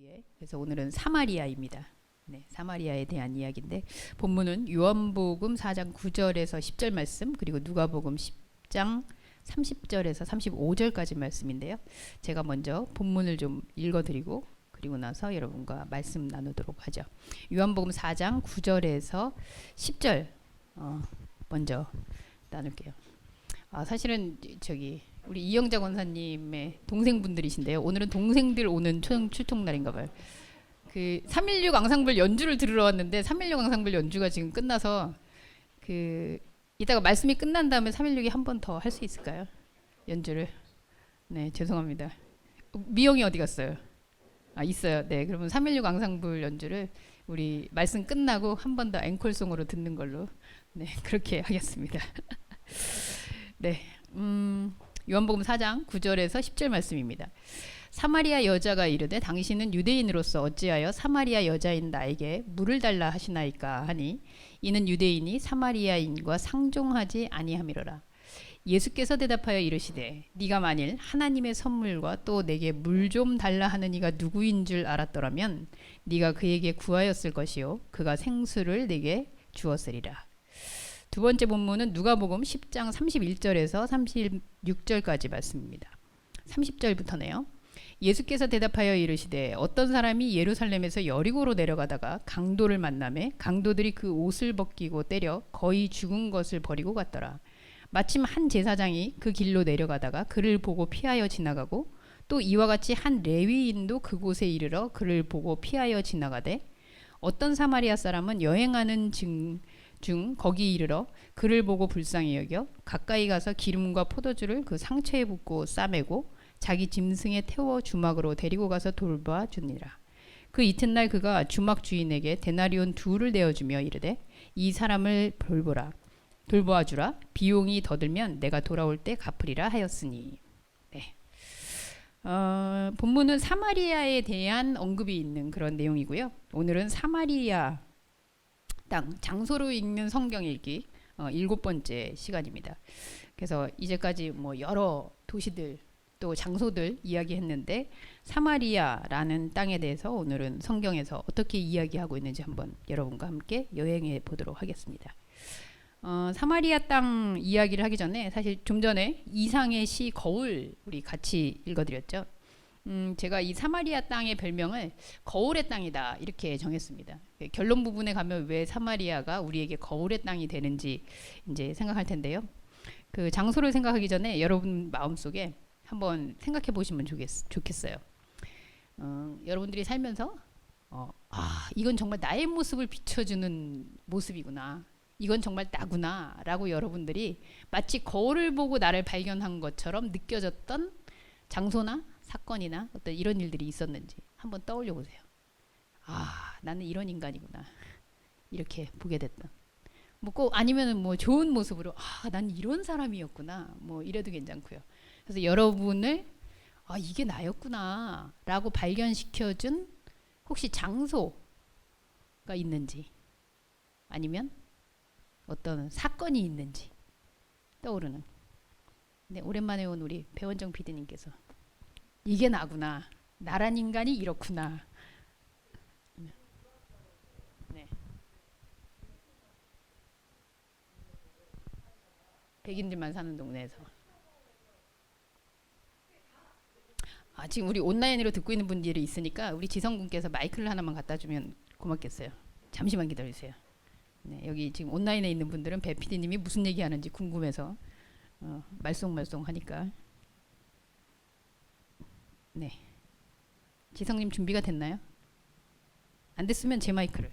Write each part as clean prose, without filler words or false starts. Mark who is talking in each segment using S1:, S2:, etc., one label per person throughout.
S1: 위해. 그래서 오늘은 사마리아입니다. 네, 사마리아에 대한 이야기인데 본문은 요한복음 4장 9절에서 10절 말씀, 그리고 누가복음 10장 30절에서 35절까지 말씀인데요. 제가 먼저 본문을 좀 읽어드리고 그리고 나서 여러분과 말씀 나누도록 하죠. 요한복음 4장 9절에서 10절 먼저 나눌게요. 사실은 저기 우리 이영자 권사님의 동생분들이신데요. 오늘은 동생들 오는 출통 날인가 봐요. 그 316 앙상블 연주를 들으러 왔는데 316 앙상블 연주가 지금 끝나서 그 이따가 말씀이 끝난 다음에 316이 한 번 더 할 수 있을까요? 연주를. 네, 죄송합니다. 미영이 어디 갔어요? 있어요. 네, 그러면 316 앙상블 연주를 우리 말씀 끝나고 한 번 더 앵콜송으로 듣는 걸로 네, 그렇게 하겠습니다. 네. 요한복음 4장 9절에서 10절 말씀입니다. 사마리아 여자가 이르되 당신은 유대인으로서 어찌하여 사마리아 여자인 나에게 물을 달라 하시나이까 하니 이는 유대인이 사마리아인과 상종하지 아니함이로라. 예수께서 대답하여 이르시되 네가 만일 하나님의 선물과 또 내게 물 좀 달라 하는 이가 누구인 줄 알았더라면 네가 그에게 구하였을 것이요 그가 생수를 내게 주었으리라. 두 번째 본문은 누가복음 10장 31절에서 36절까지 말씀입니다. 30절부터네요. 예수께서 대답하여 이르시되 어떤 사람이 예루살렘에서 여리고로 내려가다가 강도를 만나매 강도들이 그 옷을 벗기고 때려 거의 죽은 것을 버리고 갔더라. 마침 한 제사장이 그 길로 내려가다가 그를 보고 피하여 지나가고 또 이와 같이 한 레위인도 그곳에 이르러 그를 보고 피하여 지나가되 어떤 사마리아 사람은 여행하는 중 거기 이르러 그를 보고 불쌍히 여겨 가까이 가서 기름과 포도주를 그 상처에 붓고 싸매고 자기 짐승에 태워 주막으로 데리고 가서 돌봐 주니라. 그 이튿날 그가 주막 주인에게 데나리온 둘을 내어주며 이르되 이 사람을 돌보아 주라. 비용이 더 들면 내가 돌아올 때 갚으리라 하였으니. 네. 본문은 사마리아에 대한 언급이 있는 그런 내용이고요. 오늘은 사마리아 땅 장소로 읽는 성경 읽기 7번째 시간입니다. 그래서 이제까지 뭐 여러 도시들 또 장소들 이야기했는데 사마리아라는 땅에 대해서 오늘은 성경에서 어떻게 이야기하고 있는지 한번 여러분과 함께 여행해 보도록 하겠습니다. 사마리아 땅 이야기를 하기 전에 사실 좀 전에 이상의 시 거울 우리 같이 읽어드렸죠. 제가 이 사마리아 땅의 별명을 거울의 땅이다 이렇게 정했습니다. 결론 부분에 가면 왜 사마리아가 우리에게 거울의 땅이 되는지 이제 생각할 텐데요. 그 장소를 생각하기 전에 여러분 마음속에 한번 생각해 보시면 좋겠어요. 여러분들이 살면서 이건 정말 나의 모습을 비춰주는 모습이구나. 이건 정말 나구나 라고 여러분들이 마치 거울을 보고 나를 발견한 것처럼 느껴졌던 장소나 사건이나 어떤 이런 일들이 있었는지 한번 떠올려 보세요. 나는 이런 인간이구나. 이렇게 보게 됐던. 뭐 꼭 아니면은 뭐 좋은 모습으로 난 이런 사람이었구나. 뭐 이래도 괜찮고요. 그래서 여러분을 이게 나였구나 라고 발견시켜준 혹시 장소가 있는지 아니면 어떤 사건이 있는지 떠오르는. 네, 오랜만에 온 우리 배원정 PD님께서 이게 나구나. 나란 인간이 이렇구나. 네. 백인들만 사는 동네에서. 지금 우리 온라인으로 듣고 있는 분들이 있으니까 우리 지성군께서 마이크를 하나만 갖다 주면 고맙겠어요. 잠시만 기다리세요. 네, 여기 지금 온라인에 있는 분들은 배 PD님이 무슨 얘기하는지 궁금해서 말썽말썽 하니까. 네. 지성님 준비가 됐나요? 안 됐으면 제 마이크를.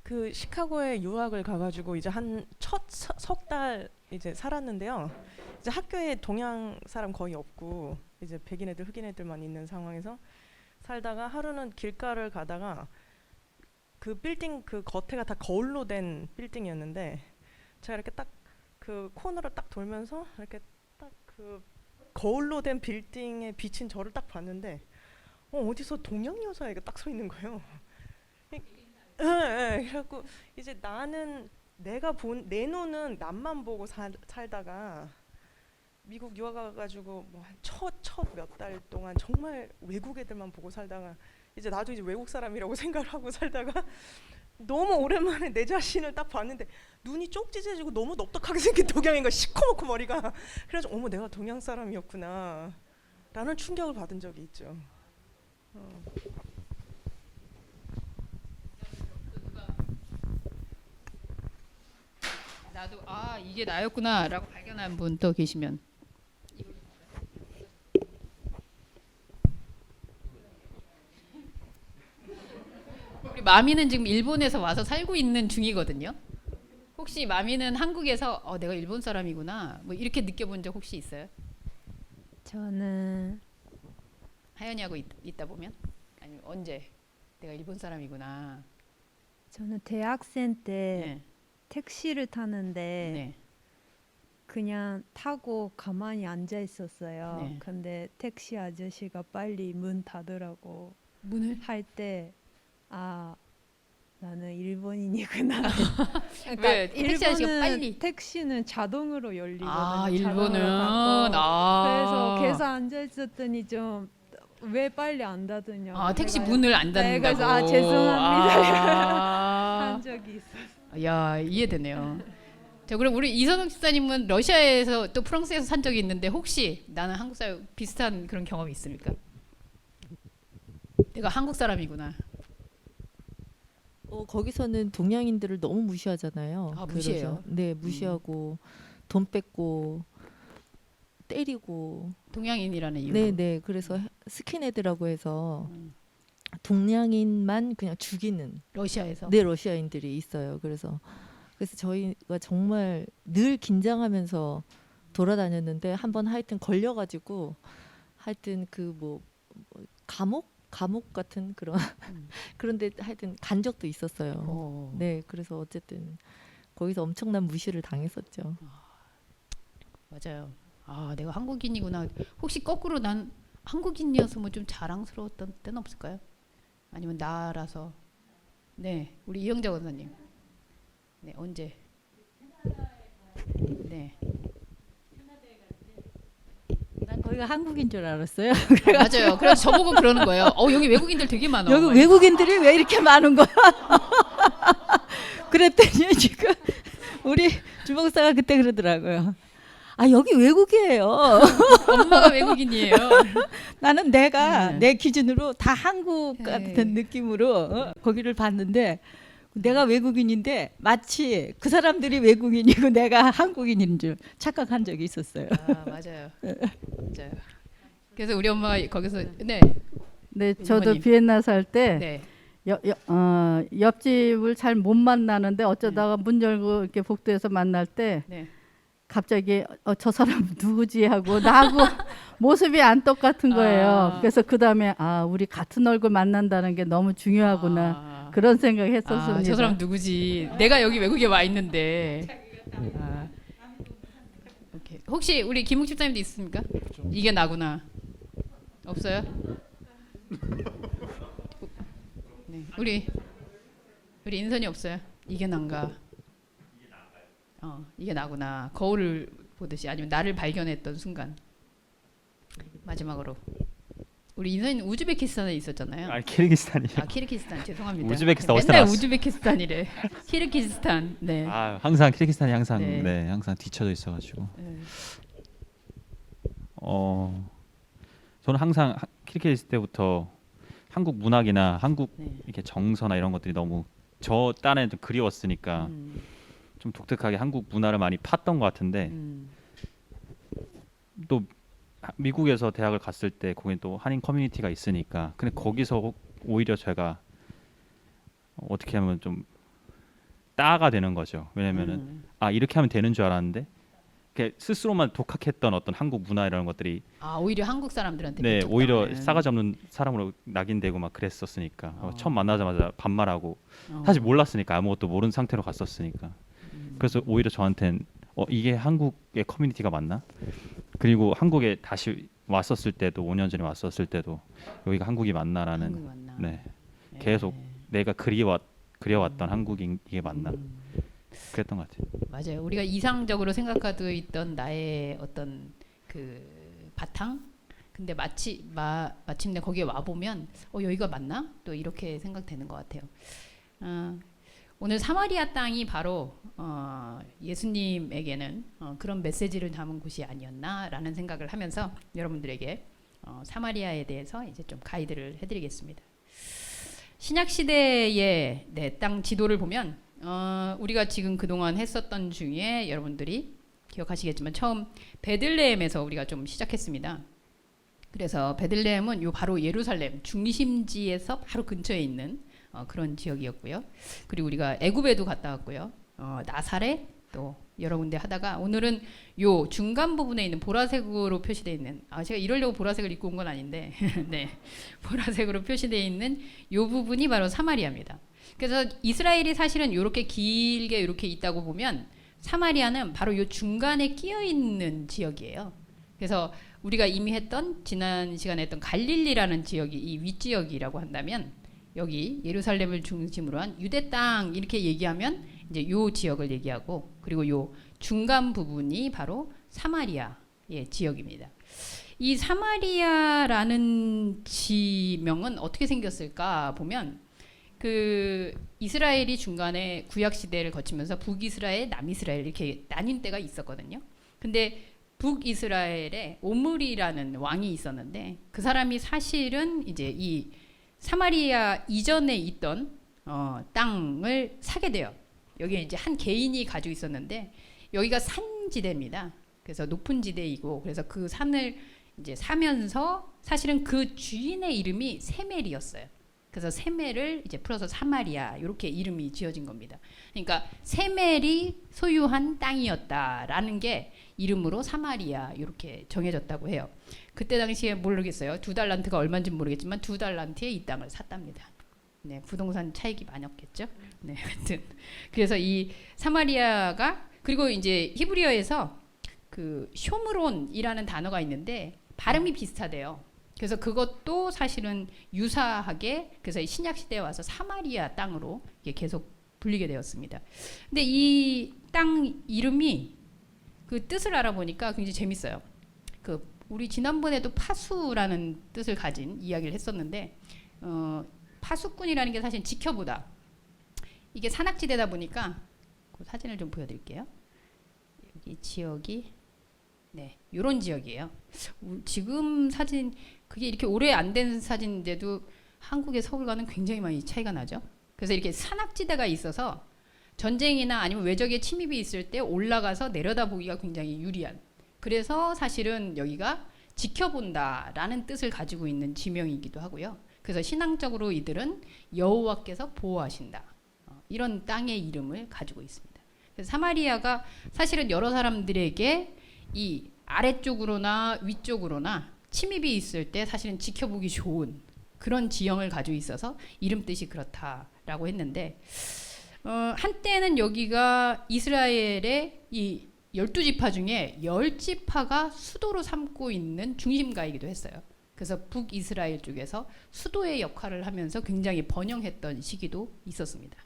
S2: 그 시카고에 유학을 가가지고 이제 한 첫 석 달 이제 살았는데요. 이제 학교에 동양 사람 거의 없고 이제 백인 애들, 흑인 애들만 있는 상황에서 살다가 하루는 길가를 가다가 그 빌딩 그 겉에가 다 거울로 된 빌딩이었는데 제가 이렇게 딱 그 코너를 딱 돌면서 이렇게 딱 그 거울로 된 빌딩에 비친 저를 딱 봤는데 어디서 동양 여자애가 딱 서 있는 거예요. 그래갖고 이제 나는 내가 본 내 눈은 남만 보고 살다가 미국 유학 가가지고 뭐 첫 몇 달 동안 정말 외국 애들만 보고 살다가 이제 나도 이제 외국 사람이라고 생각을 하고 살다가 너무 오랜만에 내 자신을 딱 봤는데 눈이 쪽지해지고 너무 넙떡하게 생긴 동양인 거야. 시커멓고 머리가. 그래서 어머 내가 동양 사람이었구나 라는 충격을 받은 적이 있죠.
S1: 나도 아 이게 나였구나라고 발견한 분 또 계시면. 우리 마미는 지금 일본에서 와서 살고 있는 중이거든요. 혹시 마미는 한국에서 내가 일본 사람이구나 뭐 이렇게 느껴본 적 혹시 있어요?
S3: 저는
S1: 하연이하고 있다 보면 아니면 언제 내가 일본 사람이구나.
S3: 대학생 때
S1: 네.
S3: 택시를 타는데
S1: 네.
S3: 그냥 타고 가만히 앉아 있었어요.
S1: 네.
S3: 근데 택시 아저씨가 빨리 문 닫으라고
S1: 문을
S3: 할 때 아, 나는 일본인이구나.
S1: 왜 택시 아저씨가 빨리
S3: 택시는 자동으로 열리거든요.
S1: 아
S3: 자동으로
S1: 일본은
S3: 닫고. 그래서 계속 앉아 있었더니 좀 왜 빨리 안 닫으냐고.
S1: 택시
S3: 제가
S1: 문을 안 닫는다고.
S3: 네, 그래서 죄송합니다.
S1: 아,
S3: 한 적이 있었어요.
S1: 야 이해되네요. 자 그럼 우리 이선웅 집사님은 러시아에서 또 프랑스에서 산 적이 있는데 혹시 나는 한국 사람 비슷한 그런 경험이 있습니까? 내가 한국 사람이구나.
S4: 거기서는 동양인들을 너무 무시하잖아요.
S1: 아, 무시해요?
S4: 네, 무시하고 돈 뺏고 때리고.
S1: 동양인이라는 이유로.
S4: 네, 네. 그래서 스킨헤드라고 해서
S1: 음.
S4: 동양인만 그냥 죽이는
S1: 러시아에서.
S4: 네, 러시아인들이 있어요. 그래서 저희가 정말 늘 긴장하면서 돌아다녔는데 한번 하여튼 걸려가지고 하여튼 그 뭐 감옥 같은 그런 그런데 하여튼 간 적도 있었어요. 네, 그래서 어쨌든 거기서 엄청난 무시를 당했었죠.
S1: 맞아요. 아 내가 한국인이구나. 혹시 거꾸로 난 한국인이어서 뭐 좀 자랑스러웠던 때는 없을까요? 아니면 나라서. 네, 우리 이영자 원사님. 네, 언제? 네.
S5: 난 거기가 한국인 줄 알았어요.
S1: 맞아요. 그래서 저보고 그러는 거예요. 여기 외국인들 되게 많아.
S5: 여기 외국인들이 왜 이렇게 많은 거야? 그랬더니 지금 우리 주목사가 그때 그러더라고요. 아 여기 외국이에요.
S1: 엄마가 외국인이에요.
S5: 나는 내가
S1: 네.
S5: 내 기준으로 다 한국 같은
S1: 네.
S5: 느낌으로 거기를 봤는데 내가 외국인인데 마치 그 사람들이 외국인이고 내가 한국인인 줄 착각한 적이 있었어요.
S1: 아 맞아요. 맞아요. 그래서 우리 엄마가 거기서 네.
S6: 네, 저도
S1: 어머님.
S6: 비엔나 살 때
S1: 네.
S6: 옆집을 잘 못 만나는데 어쩌다가 문 열고 이렇게 복도에서 만날 때
S1: 네.
S6: 갑자기 저 사람 누구지 하고 나하고 모습이 안 똑같은 거예요.
S1: 아.
S6: 그래서 그 다음에 우리 같은 얼굴 만난다는 게 너무 중요하구나 그런 생각했었습니다.
S1: 저 사람 누구지? 내가 여기 외국에 와 있는데. 오케이. 혹시 우리 김욱 집사님도 있습니까? 이게 나구나. 없어요? 네. 우리 인선이 없어요. 이게 난가? 이게 나구나. 거울을 보듯이 아니면 나를 발견했던 순간. 마지막으로 우리 인선이 우즈베키스탄에 있었잖아요.
S7: 아니 키르기스탄이요.
S1: 키르기스탄 죄송합니다.
S7: 우즈베키스탄 어디서
S1: 맨날
S7: 나왔어?
S1: 우즈베키스탄이래. 키르기스탄. 네.
S7: 항상 키르기스탄이 항상
S1: 네.
S7: 항상 뒤쳐져 있어가지고.
S1: 네.
S7: 저는 항상 키르기스 때부터 한국 문학이나 한국
S1: 네.
S7: 이렇게 정서나 이런 것들이 너무 저 딴에 좀 그리웠으니까
S1: 음,
S7: 좀 독특하게 한국 문화를 많이 팠던 것 같은데 또 미국에서 대학을 갔을 때 거긴 또 한인 커뮤니티가 있으니까 근데 거기서 오히려 제가 어떻게 하면 좀 따가 되는 거죠. 왜냐면은 이렇게 하면 되는 줄 알았는데 이렇게 스스로만 독학했던 어떤 한국 문화 이런 것들이
S1: 오히려 한국 사람들한테
S7: 네
S1: 비쳤다.
S7: 오히려 싸가지 없는 사람으로 낙인되고 막 그랬었으니까 처음 만나자마자 반말하고 사실 몰랐으니까 아무것도 모르는 상태로 갔었으니까 그래서 오히려 저한텐 이게 한국의 커뮤니티가 맞나? 그리고 한국에 다시 왔었을 때도 5년 전에 왔었을 때도 여기가 한국이 맞나라는
S1: 한국이 맞나.
S7: 네 계속 내가 그려왔던 한국인 이게 맞나 그랬던 것 같아요.
S1: 맞아요. 우리가 이상적으로 생각하고 있던 나의 어떤 그 바탕. 근데 마침내 거기에 와 보면 여기가 맞나? 또 이렇게 생각되는 것 같아요. 오늘 사마리아 땅이 바로 예수님에게는 그런 메시지를 담은 곳이 아니었나라는 생각을 하면서 여러분들에게 사마리아에 대해서 이제 좀 가이드를 해드리겠습니다. 신약 시대의 땅 지도를 보면 우리가 지금 그동안 했었던 중에 여러분들이 기억하시겠지만 처음 베들레헴에서 우리가 좀 시작했습니다. 그래서 베들레헴은 바로 예루살렘 중심지에서 바로 근처에 있는 그런 지역이었고요. 그리고 우리가 애굽에도 갔다 왔고요. 나사렛 또 여러 군데 하다가 오늘은 요 중간 부분에 있는 보라색으로 표시되어 있는 제가 이러려고 보라색을 입고 온 건 아닌데 네, 보라색으로 표시되어 있는 요 부분이 바로 사마리아입니다. 그래서 이스라엘이 사실은 이렇게 길게 이렇게 있다고 보면 사마리아는 바로 요 중간에 끼어 있는 지역이에요. 그래서 우리가 이미 했던 지난 시간에 했던 갈릴리라는 지역이 이 윗지역이라고 한다면 여기 예루살렘을 중심으로 한 유대 땅 이렇게 얘기하면 이제 요 지역을 얘기하고 그리고 요 중간 부분이 바로 사마리아의 지역입니다. 이 사마리아라는 지명은 어떻게 생겼을까 보면 그 이스라엘이 중간에 구약 시대를 거치면서 북이스라엘, 남이스라엘 이렇게 나뉜 때가 있었거든요. 근데 북이스라엘에 오므리라는 왕이 있었는데 그 사람이 사실은 이제 이 사마리아 이전에 있던 땅을 사게 돼요. 여기 이제 한 개인이 가지고 있었는데 여기가 산지대입니다. 그래서 높은 지대이고 그래서 그 산을 이제 사면서 사실은 그 주인의 이름이 세멜이었어요. 그래서 세멜을 이제 풀어서 사마리아 이렇게 이름이 지어진 겁니다. 그러니까 세멜이 소유한 땅이었다라는 게 이름으로 사마리아 이렇게 정해졌다고 해요. 그때 당시에 모르겠어요. 2달란트가 얼마인지 모르겠지만 2달란트에 이 땅을 샀답니다. 네, 부동산 차익이 많았겠죠. 네, 하여튼 그래서 이 사마리아가 그리고 이제 히브리어에서 그 쇼므론이라는 단어가 있는데 발음이 비슷하대요. 그래서 그것도 사실은 유사하게 그래서 신약 시대에 와서 사마리아 땅으로 계속 불리게 되었습니다. 근데 이 땅 이름이 그 뜻을 알아보니까 굉장히 재밌어요. 그 우리 지난번에도 파수라는 뜻을 가진 이야기를 했었는데 파수꾼이라는 게 사실 지켜보다. 이게 산악지대다 보니까 그 사진을 좀 보여드릴게요. 여기 지역이 네, 이런 지역이에요. 지금 사진 그게 이렇게 오래 안 된 사진인데도 한국의 서울과는 굉장히 많이 차이가 나죠. 그래서 이렇게 산악지대가 있어서 전쟁이나 아니면 외적의 침입이 있을 때 올라가서 내려다보기가 굉장히 유리한. 그래서 사실은 여기가 지켜본다라는 뜻을 가지고 있는 지명이기도 하고요. 그래서 신앙적으로 이들은 여호와께서 보호하신다. 이런 땅의 이름을 가지고 있습니다. 그래서 사마리아가 사실은 여러 사람들에게 이 아래쪽으로나 위쪽으로나 침입이 있을 때 사실은 지켜보기 좋은 그런 지형을 가지고 있어서 이름 뜻이 그렇다라고 했는데 한때는 여기가 이스라엘의 이 12지파 중에 10지파가 수도로 삼고 있는 중심가이기도 했어요. 그래서 북이스라엘 쪽에서 수도의 역할을 하면서 굉장히 번영했던 시기도 있었습니다.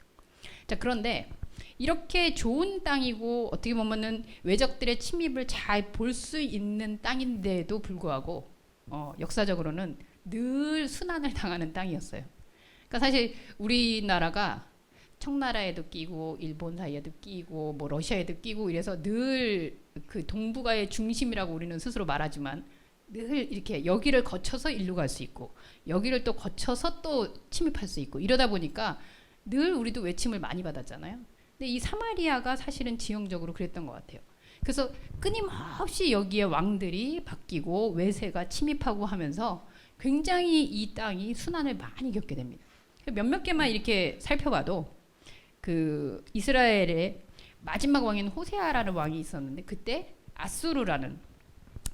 S1: 자, 그런데 이렇게 좋은 땅이고 어떻게 보면은 외적들의 침입을 잘 볼 수 있는 땅인데도 불구하고 역사적으로는 늘 순환을 당하는 땅이었어요. 그러니까 사실 우리나라가 청나라에도 끼고 일본 사이에도 끼고 뭐 러시아에도 끼고 이래서 늘 그 동북아의 중심이라고 우리는 스스로 말하지만 늘 이렇게 여기를 거쳐서 일로 갈 수 있고 여기를 또 거쳐서 또 침입할 수 있고 이러다 보니까 늘 우리도 외침을 많이 받았잖아요. 근데 이 사마리아가 사실은 지형적으로 그랬던 것 같아요. 그래서 끊임없이 여기에 왕들이 바뀌고 외세가 침입하고 하면서 굉장히 이 땅이 순환을 많이 겪게 됩니다. 몇몇 개만 이렇게 살펴봐도 그 이스라엘의 마지막 왕인 호세아라는 왕이 있었는데 그때 아수르라는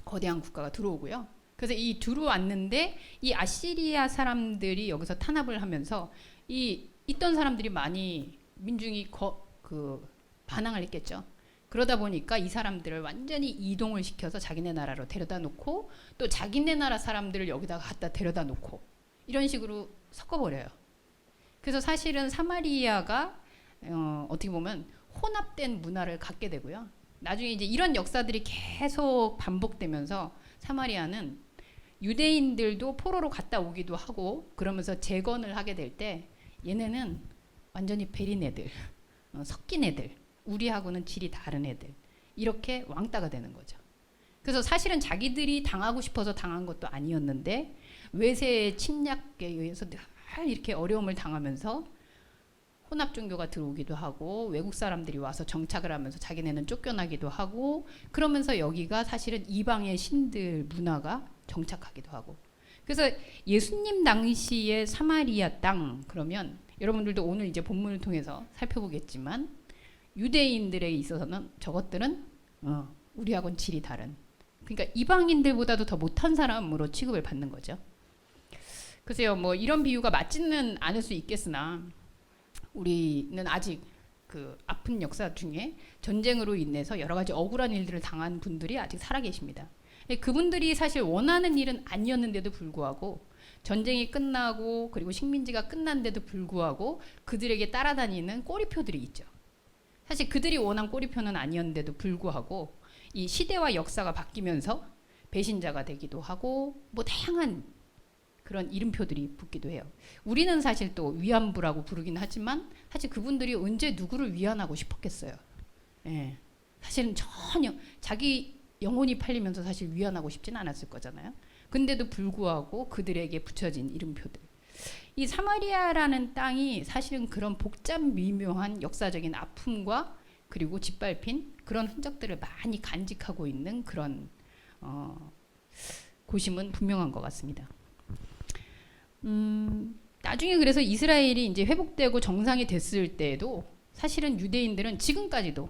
S1: 거대한 국가가 들어오고요. 그래서 이 들어왔는데 이 아시리아 사람들이 여기서 탄압을 하면서 이 있던 사람들이 많이 민중이 반항을 했겠죠. 그러다 보니까 이 사람들을 완전히 이동을 시켜서 자기네 나라로 데려다 놓고 또 자기네 나라 사람들을 여기다가 갖다 데려다 놓고 이런 식으로 섞어버려요. 그래서 사실은 사마리아가 어떻게 보면 혼합 혼합된 문화를 갖게 되고요. 나중에 이제 이런 역사들이 계속 반복되면서 사마리아는 유대인들도 포로로 갔다 오기도 하고 그러면서 재건을 하게 될 때 얘네는 완전히 베린 애들, 섞인 애들, 우리하고는 질이 다른 애들 이렇게 왕따가 되는 거죠. 그래서 사실은 자기들이 당하고 싶어서 당한 것도 아니었는데 외세의 침략에 의해서 늘 이렇게 어려움을 당하면서 혼합 종교가 들어오기도 하고 외국 사람들이 와서 정착을 하면서 자기네는 쫓겨나기도 하고 그러면서 여기가 사실은 이방의 신들 문화가 정착하기도 하고 그래서 예수님 당시의 사마리아 땅 그러면 여러분들도 오늘 이제 본문을 통해서 살펴보겠지만 유대인들에 있어서는 저것들은 우리하고는 질이 다른 그러니까 이방인들보다도 더 못한 사람으로 취급을 받는 거죠. 글쎄요 뭐 이런 비유가 맞지는 않을 수 있겠으나 우리는 아직 그 아픈 역사 중에 전쟁으로 인해서 여러 가지 억울한 일들을 당한 분들이 아직 살아계십니다. 그분들이 사실 원하는 일은 아니었는데도 불구하고 전쟁이 끝나고 그리고 식민지가 끝난데도 불구하고 그들에게 따라다니는 꼬리표들이 있죠. 사실 그들이 원한 꼬리표는 아니었는데도 불구하고 이 시대와 역사가 바뀌면서 배신자가 되기도 하고 뭐 다양한 그런 이름표들이 붙기도 해요. 우리는 사실 또 위안부라고 부르긴 하지만 사실 그분들이 언제 누구를 위안하고 싶었겠어요. 예. 사실은 전혀 자기 영혼이 팔리면서 사실 위안하고 싶지는 않았을 거잖아요. 근데도 불구하고 그들에게 붙여진 이름표들. 이 사마리아라는 땅이 사실은 그런 복잡 미묘한 역사적인 아픔과 그리고 짓밟힌 그런 흔적들을 많이 간직하고 있는 그런 곳임은 분명한 것 같습니다. 나중에 그래서 이스라엘이 이제 회복되고 정상이 됐을 때에도 사실은 유대인들은 지금까지도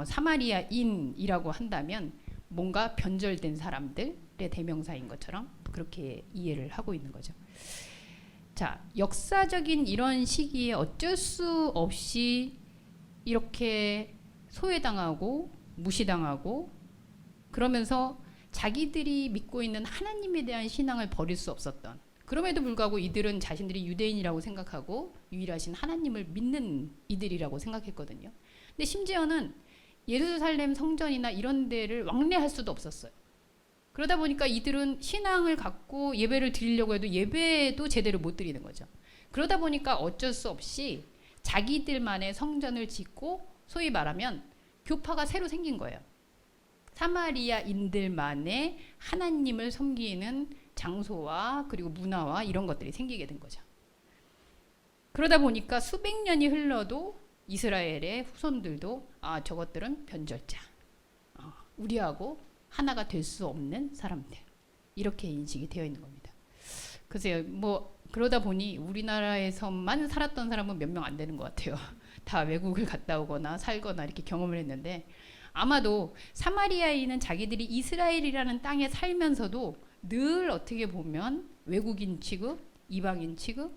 S1: 사마리아인이라고 한다면 뭔가 변절된 사람들의 대명사인 것처럼 그렇게 이해를 하고 있는 거죠. 자, 역사적인 이런 시기에 어쩔 수 없이 이렇게 소외당하고 무시당하고 그러면서 자기들이 믿고 있는 하나님에 대한 신앙을 버릴 수 없었던 그럼에도 불구하고 이들은 자신들이 유대인이라고 생각하고 유일하신 하나님을 믿는 이들이라고 생각했거든요. 근데 심지어는 예루살렘 성전이나 이런 데를 왕래할 수도 없었어요. 그러다 보니까 이들은 신앙을 갖고 예배를 드리려고 해도 예배도 제대로 못 드리는 거죠. 그러다 보니까 어쩔 수 없이 자기들만의 성전을 짓고 소위 말하면 교파가 새로 생긴 거예요. 사마리아인들만의 하나님을 섬기는 장소와 그리고 문화와 이런 것들이 생기게 된 거죠. 그러다 보니까 수백 년이 흘러도 이스라엘의 후손들도 저것들은 변절자, 우리하고 하나가 될 수 없는 사람들 이렇게 인식이 되어 있는 겁니다. 글쎄요, 뭐 그러다 보니 우리나라에서만 살았던 사람은 몇 명 안 되는 것 같아요. 다 외국을 갔다 오거나 살거나 이렇게 경험을 했는데 아마도 사마리아인은 자기들이 이스라엘이라는 땅에 살면서도 늘 어떻게 보면 외국인 취급, 이방인 취급,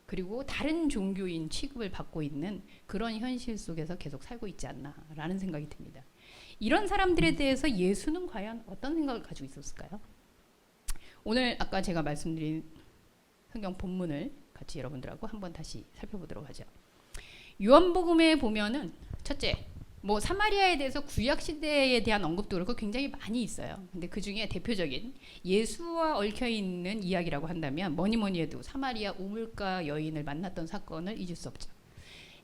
S1: 그리고 다른 종교인 취급을 받고 있는 그런 현실 속에서 계속 살고 있지 않나라는 생각이 듭니다. 이런 사람들에 대해서 예수는 과연 어떤 생각을 가지고 있었을까요? 오늘 아까 제가 말씀드린 성경 본문을 같이 여러분들하고 한번 다시 살펴보도록 하죠. 요한복음에 보면은 첫째, 뭐 사마리아에 대해서 구약 시대에 대한 언급도 그렇고 굉장히 많이 있어요. 근데 그 중에 대표적인 예수와 얽혀 있는 이야기라고 한다면 뭐니 해도 사마리아 우물가 여인을 만났던 사건을 잊을 수 없죠.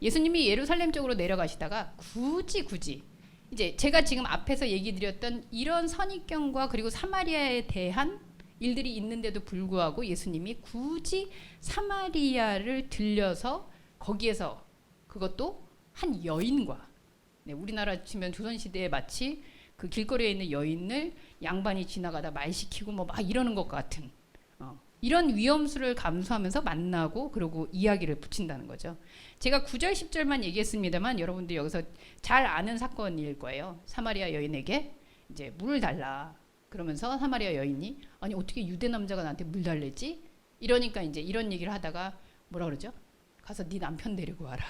S1: 예수님이 예루살렘 쪽으로 내려가시다가 굳이 이제 제가 지금 앞에서 얘기 드렸던 이런 선입견과 그리고 사마리아에 대한 일들이 있는데도 불구하고 예수님이 굳이 사마리아를 들려서 거기에서 그것도 한 여인과 우리나라 치면 조선시대에 마치 그 길거리에 있는 여인을 양반이 지나가다 말 시키고 뭐 막 이러는 것 같은 이런 위험수를 감수하면서 만나고 그러고 이야기를 붙인다는 거죠. 제가 9절 10절만 얘기했습니다만 여러분들 여기서 잘 아는 사건일 거예요. 사마리아 여인에게 이제 물을 달라 그러면서 사마리아 여인이 아니 어떻게 유대 남자가 나한테 물 달래지? 이러니까 이제 이런 얘기를 하다가 뭐라 그러죠? 가서 네 남편 데리고 와라.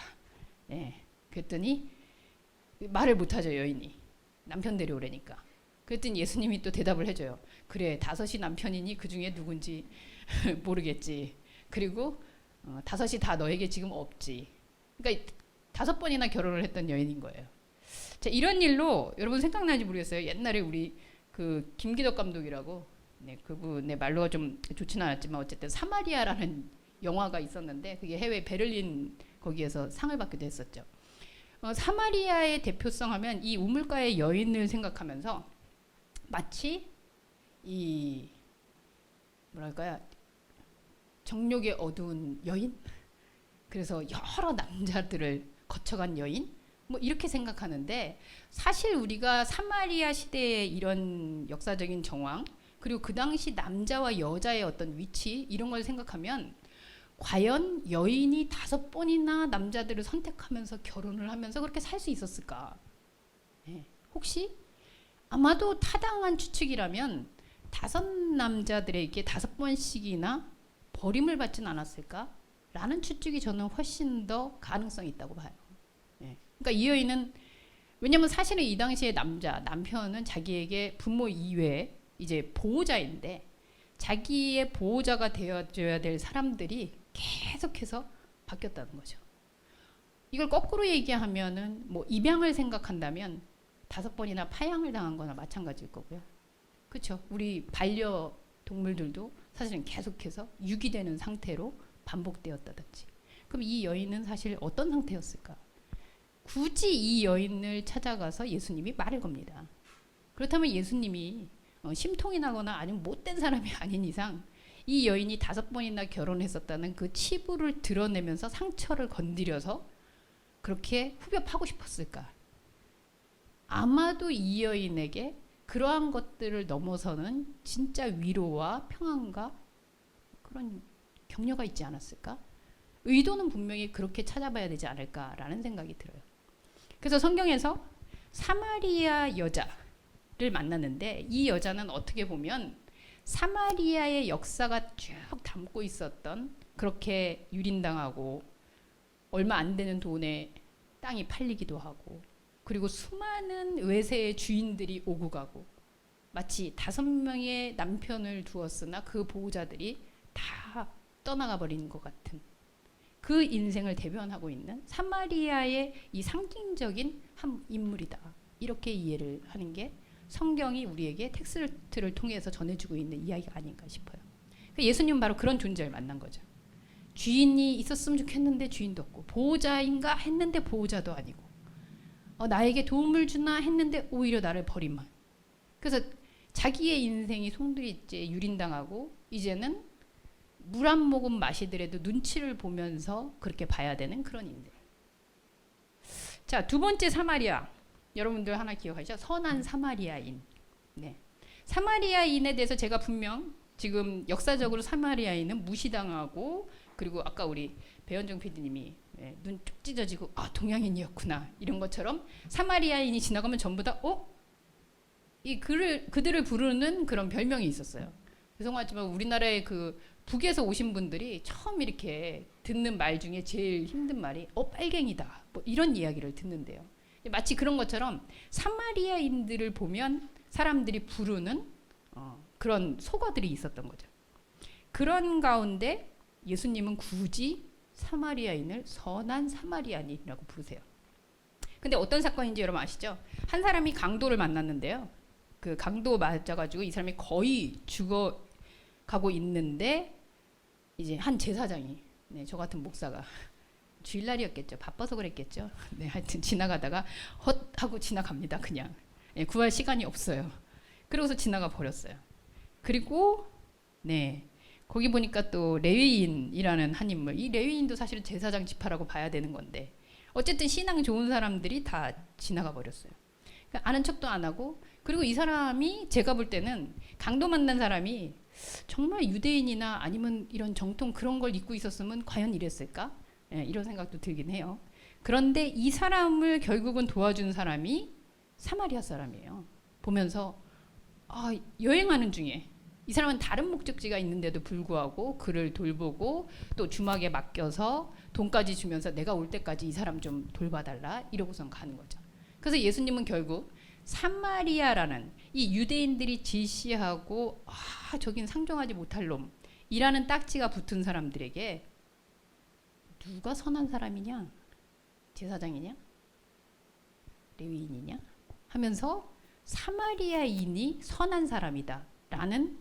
S1: 예. 그랬더니 말을 못하죠 여인이. 남편 데려오라니까. 그랬더니 예수님이 또 대답을 해줘요. 그래 5이 남편이니 그 중에 누군지 모르겠지. 그리고 5이 다 너에게 지금 없지. 그러니까 5번이나 결혼을 했던 여인인 거예요. 자, 이런 일로 여러분 생각나는지 모르겠어요. 옛날에 우리 그 김기덕 감독이라고, 네, 그분의 말로가 좀 좋지는 않았지만 어쨌든 사마리아라는 영화가 있었는데 그게 해외 베를린 거기에서 상을 받기도 했었죠. 사마리아의 대표성 하면 이 우물가의 여인을 생각하면서 마치 이 뭐랄까요, 정욕의 어두운 여인, 그래서 여러 남자들을 거쳐간 여인, 뭐 이렇게 생각하는데 사실 우리가 사마리아 시대의 이런 역사적인 정황, 그리고 그 당시 남자와 여자의 어떤 위치, 이런 걸 생각하면 과연 여인이 5번이나 남자들을 선택하면서 결혼을 하면서 그렇게 살 수 있었을까? 예. 혹시 아마도 타당한 추측이라면 5 남자들에게 5번씩이나 버림을 받진 않았을까? 라는 추측이 저는 훨씬 더 가능성이 있다고 봐요. 예. 그러니까 이 여인은, 왜냐면 사실은 이 당시에 남편은 자기에게 부모 이외에 이제 보호자인데 자기의 보호자가 되어줘야 될 사람들이 계속해서 바뀌었다는 거죠. 이걸 거꾸로 얘기하면은 뭐 입양을 생각한다면 5번이나 파양을 당한 거나 마찬가지일 거고요. 그렇죠? 우리 반려동물들도 사실은 계속해서 유기되는 상태로 반복되었다든지. 그럼 이 여인은 사실 어떤 상태였을까? 굳이 이 여인을 찾아가서 예수님이 말을 겁니다. 그렇다면 예수님이 심통이 나거나 아니면 못된 사람이 아닌 이상 이 여인이 5번이나 결혼했었다는 그 치부를 드러내면서 상처를 건드려서 그렇게 후벼파고 싶었을까? 아마도 이 여인에게 그러한 것들을 넘어서는 진짜 위로와 평안과 그런 격려가 있지 않았을까? 의도는 분명히 그렇게 찾아봐야 되지 않을까라는 생각이 들어요. 그래서 성경에서 사마리아 여자를 만났는데 이 여자는 어떻게 보면 사마리아의 역사가 쭉 담고 있었던, 그렇게 유린당하고 얼마 안 되는 돈에 땅이 팔리기도 하고, 그리고 수많은 외세의 주인들이 오고 가고, 마치 5명의 남편을 두었으나 그 보호자들이 다 떠나가 버린 것 같은 그 인생을 대변하고 있는 사마리아의 이 상징적인 한 인물이다. 이렇게 이해를 하는 게 성경이 우리에게 텍스트를 통해서 전해주고 있는 이야기가 아닌가 싶어요. 예수님은 바로 그런 존재를 만난 거죠. 주인이 있었으면 좋겠는데 주인도 없고, 보호자인가 했는데 보호자도 아니고, 나에게 도움을 주나 했는데 오히려 나를 버림만. 그래서 자기의 인생이 송두리째 유린당하고 이제는 물 한 모금 마시더라도 눈치를 보면서 그렇게 봐야 되는 그런 인생. 자, 2번째 사마리아. 여러분들 하나 기억하시죠? 선한 사마리아인. 네. 사마리아인에 대해서 제가 분명 지금 역사적으로 사마리아인은 무시당하고, 그리고 아까 우리 배현정 PD님이 눈 쭉 찢어지고 동양인이었구나 이런 것처럼 사마리아인이 지나가면 전부 다 그들을 부르는 그런 별명이 있었어요. 죄송하지만 우리나라의 그 북에서 오신 분들이 처음 이렇게 듣는 말 중에 제일 힘든 말이 빨갱이다, 뭐 이런 이야기를 듣는데요. 마치 그런 것처럼 사마리아인들을 보면 사람들이 부르는 그런 속어들이 있었던 거죠. 그런 가운데 예수님은 굳이 사마리아인을 선한 사마리아인이라고 부르세요. 근데 어떤 사건인지 여러분 아시죠? 한 사람이 강도를 만났는데요. 그 강도 맞아가지고 이 사람이 거의 죽어가고 있는데 이제 한 제사장이, 저 같은 목사가 주일날이었겠죠. 바빠서 그랬겠죠. 네, 하여튼 지나가다가 헛하고 지나갑니다. 그냥 구할 시간이 없어요. 그러고서 지나가 버렸어요. 그리고 거기 보니까 또 레위인이라는 한 인물, 이 레위인도 사실은 제사장 지파라고 봐야 되는 건데 어쨌든 신앙 좋은 사람들이 다 지나가 버렸어요. 그러니까 아는 척도 안 하고, 그리고 이 사람이 제가 볼 때는 강도 만난 사람이 정말 유대인이나 아니면 이런 정통 그런 걸 입고 있었으면 과연 이랬을까? 이런 생각도 들긴 해요. 그런데 이 사람을 결국은 도와준 사람이 사마리아 사람이에요. 보면서 여행하는 중에 이 사람은 다른 목적지가 있는데도 불구하고 그를 돌보고 또 주막에 맡겨서 돈까지 주면서 내가 올 때까지 이 사람 좀 돌봐달라 이러고선 가는 거죠. 그래서 예수님은 결국 사마리아라는 이 유대인들이 질시하고 저긴 상종하지 못할 놈이라는 딱지가 붙은 사람들에게 누가 선한 사람이냐? 제사장이냐? 레위인이냐 하면서 사마리아인이 선한 사람이다라는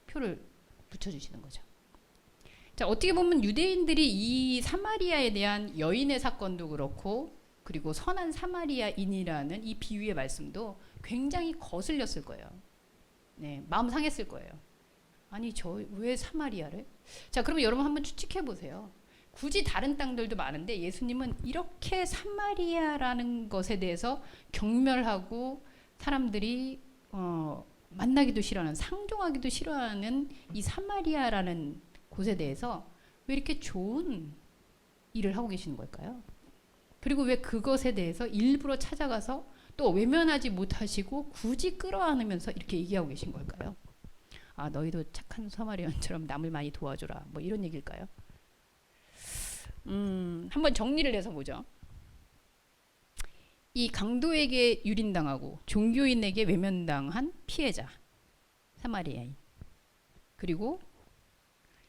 S1: 표를 붙여주시는 거죠. 자, 어떻게 보면 유대인들이 이 사마리아에 대한 여인의 사건도 그렇고 그리고 선한 사마리아인이라는 이 비유의 말씀도 굉장히 거슬렸을 거예요. 네, 마음 상했을 거예요. 아니 저 왜 사마리아를? 자, 그러면 여러분 한번 추측해 보세요. 굳이 다른 땅들도 많은데 예수님은 이렇게 사마리아라는 것에 대해서 경멸하고 사람들이 만나기도 싫어하는, 상종하기도 싫어하는 이 사마리아라는 곳에 대해서 왜 이렇게 좋은 일을 하고 계시는 걸까요? 그리고 왜 그것에 대해서 일부러 찾아가서 또 외면하지 못하시고 굳이 끌어안으면서 이렇게 얘기하고 계신 걸까요? 아, 너희도 착한 사마리아인처럼 남을 많이 도와줘라. 뭐 이런 얘기일까요? 한번 정리를 해서 보죠. 이 강도에게 유린당하고 종교인에게 외면당한 피해자 사마리아인, 그리고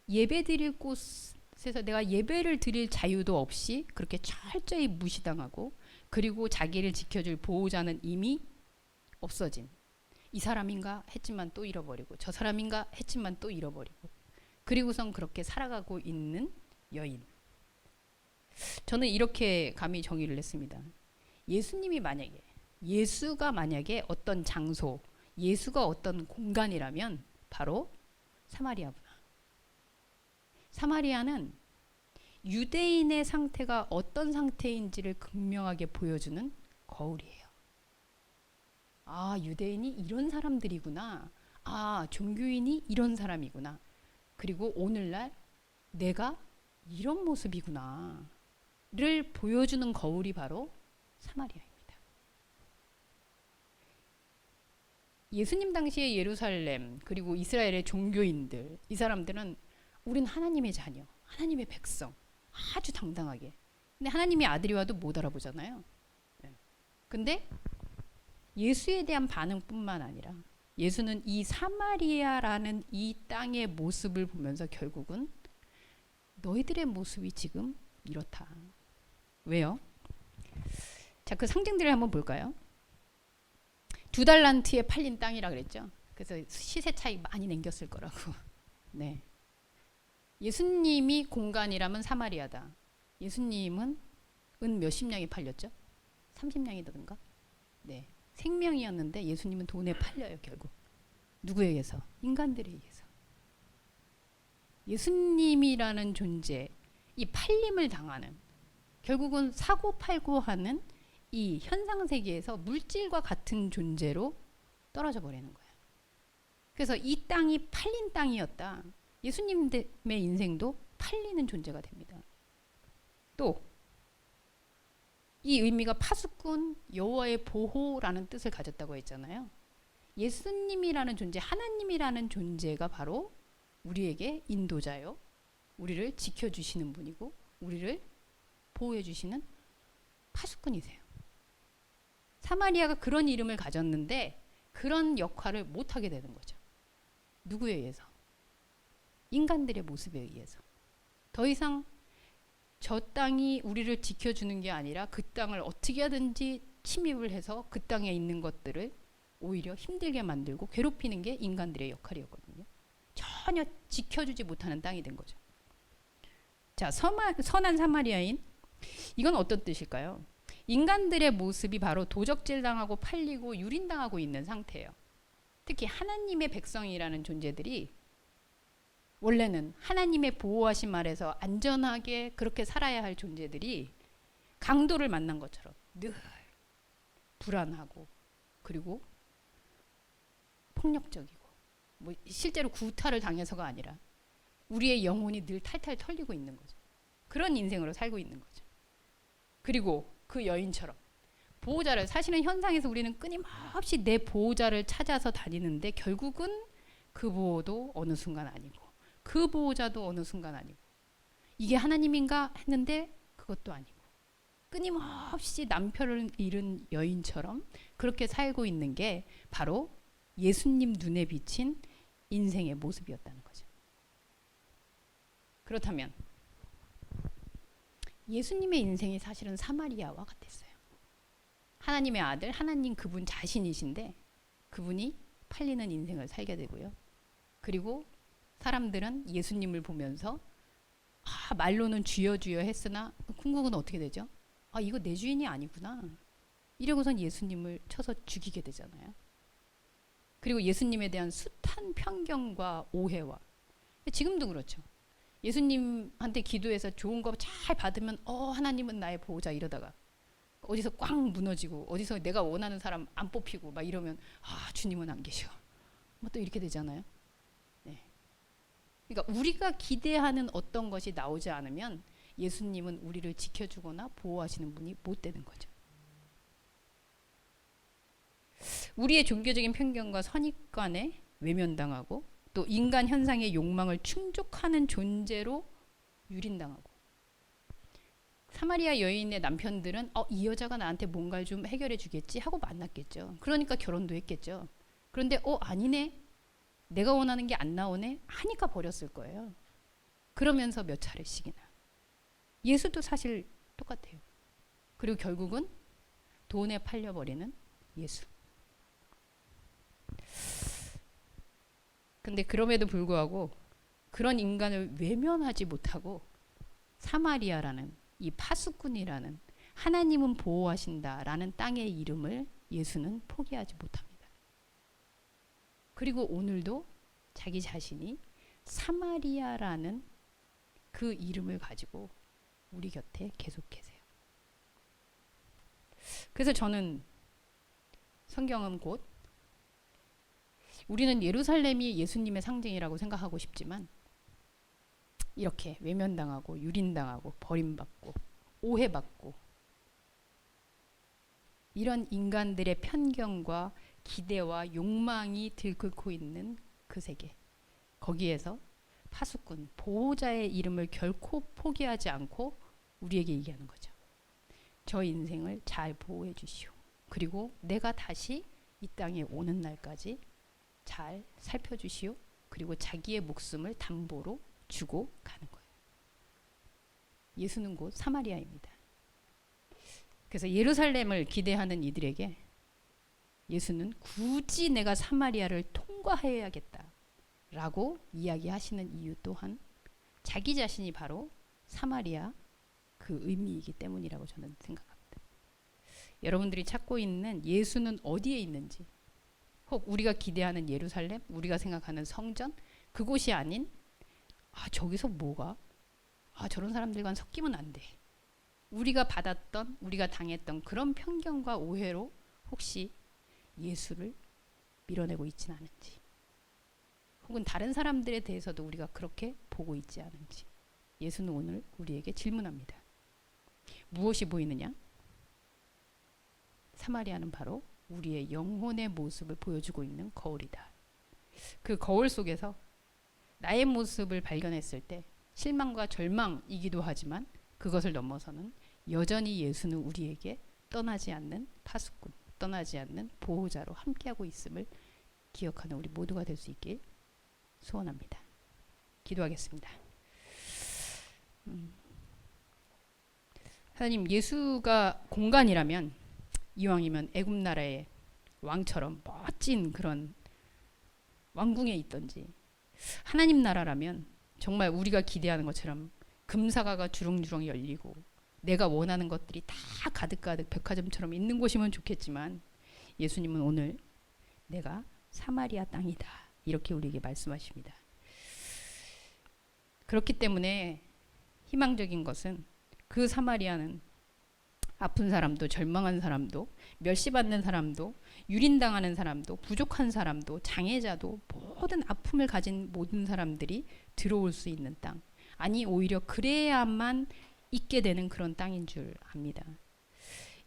S1: 예배드릴 곳에서 내가 예배를 드릴 자유도 없이 그렇게 철저히 무시당하고 그리고 자기를 지켜줄 보호자는 이미 없어진 이 사람인가 했지만 또 잃어버리고 저 사람인가 했지만 또 잃어버리고 그리고선 그렇게 살아가고 있는 여인. 저는 이렇게 감히 정의를 했습니다. 예수가 만약에 어떤 장소, 예수가 어떤 공간이라면 바로 사마리아구나. 사마리아는 유대인의 상태가 어떤 상태인지를 극명하게 보여주는 거울이에요. 아, 유대인이 이런 사람들이구나. 아, 종교인이 이런 사람이구나. 그리고 오늘날 내가 이런 모습이구나. 를 보여주는 거울이 바로 사마리아입니다. 예수님 당시의 예루살렘 그리고 이스라엘의 종교인들, 이 사람들은 우린 하나님의 자녀, 하나님의 백성, 아주 당당하게. 근데 하나님의 아들이 와도 못 알아보잖아요. 네. 근데 예수에 대한 반응뿐만 아니라 예수는 이 사마리아라는 이 땅의 모습을 보면서 결국은 너희들의 모습이 지금 이렇다. 왜요? 자, 그 상징들을 한번 볼까요? 2달란트에 팔린 땅이라 그랬죠. 그래서 시세 차이 많이 남겼을 거라고. 네. 예수님이 공간이라면 사마리아다. 예수님은 은 몇십 냥이 팔렸죠? 30냥이던가? 네. 생명이었는데 예수님은 돈에 팔려요, 결국. 누구에 의해서? 인간들에 의해서. 예수님이라는 존재, 이 팔림을 당하는, 결국은 사고 팔고 하는 이 현상 세계에서 물질과 같은 존재로 떨어져 버리는 거예요. 그래서 이 땅이 팔린 땅이었다. 예수님의 인생도 팔리는 존재가 됩니다. 또 이 의미가 파수꾼, 여호와의 보호라는 뜻을 가졌다고 했잖아요. 예수님이라는 존재, 하나님이라는 존재가 바로 우리에게 인도자요, 우리를 지켜주시는 분이고 우리를 보호해주시는 파수꾼이세요. 사마리아가 그런 이름을 가졌는데 그런 역할을 못하게 되는 거죠. 누구에 의해서? 인간들의 모습에 의해서. 더 이상 저 땅이 우리를 지켜주는 게 아니라 그 땅을 어떻게 하든지 침입을 해서 그 땅에 있는 것들을 오히려 힘들게 만들고 괴롭히는 게 인간들의 역할이었거든요. 전혀 지켜주지 못하는 땅이 된 거죠. 자, 선한 사마리아인, 이건 어떤 뜻일까요? 인간들의 모습이 바로 도적질당하고 팔리고 유린당하고 있는 상태예요. 특히 하나님의 백성이라는 존재들이 원래는 하나님의 보호하심 아래서 안전하게 그렇게 살아야 할 존재들이 강도를 만난 것처럼 늘 불안하고 그리고 폭력적이고, 뭐 실제로 구타를 당해서가 아니라 우리의 영혼이 늘 탈탈 털리고 있는 거죠. 그런 인생으로 살고 있는 거죠. 그리고 그 여인처럼 보호자를, 사실은 현상에서 우리는 끊임없이 내 보호자를 찾아서 다니는데 결국은 그 보호도 어느 순간 아니고 그 보호자도 어느 순간 아니고, 이게 하나님인가 했는데 그것도 아니고, 끊임없이 남편을 잃은 여인처럼 그렇게 살고 있는 게 바로 예수님 눈에 비친 인생의 모습이었다는 거죠. 그렇다면 예수님의 인생이 사실은 사마리아와 같았어요. 하나님의 아들, 하나님 그분 자신이신데 그분이 팔리는 인생을 살게 되고요. 그리고 사람들은 예수님을 보면서 말로는 주여 주여 했으나 궁극은 어떻게 되죠? 이거 내 주인이 아니구나. 이러고선 예수님을 쳐서 죽이게 되잖아요. 그리고 예수님에 대한 숱한 편견과 오해와 지금도 그렇죠. 예수님한테 기도해서 좋은 거 잘 받으면 하나님은 나의 보호자 이러다가 어디서 꽉 무너지고 어디서 내가 원하는 사람 안 뽑히고 막 이러면 주님은 안 계셔. 뭐 또 이렇게 되잖아요. 네. 그러니까 우리가 기대하는 어떤 것이 나오지 않으면 예수님은 우리를 지켜주거나 보호하시는 분이 못 되는 거죠. 우리의 종교적인 편견과 선입관에 외면당하고 또 인간 현상의 욕망을 충족하는 존재로 유린당하고 사마리아 여인의 남편들은 이 여자가 나한테 뭔가를 좀 해결해 주겠지 하고 만났겠죠. 그러니까 결혼도 했겠죠. 그런데 아니네. 내가 원하는 게 안 나오네 하니까 버렸을 거예요. 그러면서 몇 차례씩이나. 예수도 사실 똑같아요. 그리고 결국은 돈에 팔려버리는 예수. 근데 그럼에도 불구하고 그런 인간을 외면하지 못하고 사마리아라는 이 파수꾼이라는 하나님은 보호하신다라는 땅의 이름을 예수는 포기하지 못합니다. 그리고 오늘도 자기 자신이 사마리아라는 그 이름을 가지고 우리 곁에 계속 계세요. 그래서 저는 성경은 곧 우리는 예루살렘이 예수님의 상징이라고 생각하고 싶지만 이렇게 외면당하고 유린당하고 버림받고 오해받고 이런 인간들의 편견과 기대와 욕망이 들끓고 있는 그 세계, 거기에서 파수꾼, 보호자의 이름을 결코 포기하지 않고 우리에게 얘기하는 거죠. 저 인생을 잘 보호해 주시오. 그리고 내가 다시 이 땅에 오는 날까지 잘 살펴주시오. 그리고 자기의 목숨을 담보로 주고 가는 거예요. 예수는 곧 사마리아입니다. 그래서 예루살렘을 기대하는 이들에게 예수는 굳이 내가 사마리아를 통과해야겠다라고 이야기하시는 이유 또한 자기 자신이 바로 사마리아 그 의미이기 때문이라고 저는 생각합니다. 여러분들이 찾고 있는 예수는 어디에 있는지, 혹 우리가 기대하는 예루살렘, 우리가 생각하는 성전, 그곳이 아닌 저기서 뭐가? 저런 사람들과는 섞이면 안 돼. 우리가 받았던, 우리가 당했던 그런 편견과 오해로 혹시 예수를 밀어내고 있지는 않은지, 혹은 다른 사람들에 대해서도 우리가 그렇게 보고 있지 않은지 예수는 오늘 우리에게 질문합니다. 무엇이 보이느냐? 사마리아는 바로 우리의 영혼의 모습을 보여주고 있는 거울이다. 그 거울 속에서 나의 모습을 발견했을 때 실망과 절망이기도 하지만 그것을 넘어서는 여전히 예수는 우리에게 떠나지 않는 파수꾼, 떠나지 않는 보호자로 함께하고 있음을 기억하는 우리 모두가 될 수 있길 소원합니다. 기도하겠습니다. 하나님, 예수가 공간이라면 이왕이면 애굽 나라의 왕처럼 멋진 그런 왕궁에 있던지, 하나님 나라라면 정말 우리가 기대하는 것처럼 금사과가 주렁주렁 열리고 내가 원하는 것들이 다 가득가득 백화점처럼 있는 곳이면 좋겠지만 예수님은 오늘 내가 사마리아 땅이다 이렇게 우리에게 말씀하십니다. 그렇기 때문에 희망적인 것은 그 사마리아는 아픈 사람도 절망한 사람도 멸시받는 사람도 유린당하는 사람도 부족한 사람도 장애자도 모든 아픔을 가진 모든 사람들이 들어올 수 있는 땅, 아니 오히려 그래야만 있게 되는 그런 땅인 줄 압니다.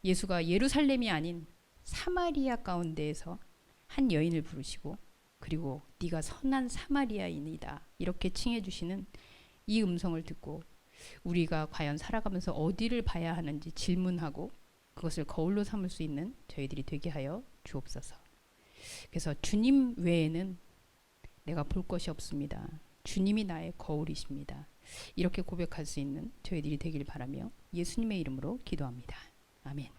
S1: 예수가 예루살렘이 아닌 사마리아 가운데에서 한 여인을 부르시고 그리고 네가 선한 사마리아인이다 이렇게 칭해 주시는 이 음성을 듣고 우리가 과연 살아가면서 어디를 봐야 하는지 질문하고 그것을 거울로 삼을 수 있는 저희들이 되게 하여 주옵소서. 그래서 주님 외에는 내가 볼 것이 없습니다. 주님이 나의 거울이십니다. 이렇게 고백할 수 있는 저희들이 되길 바라며 예수님의 이름으로 기도합니다. 아멘.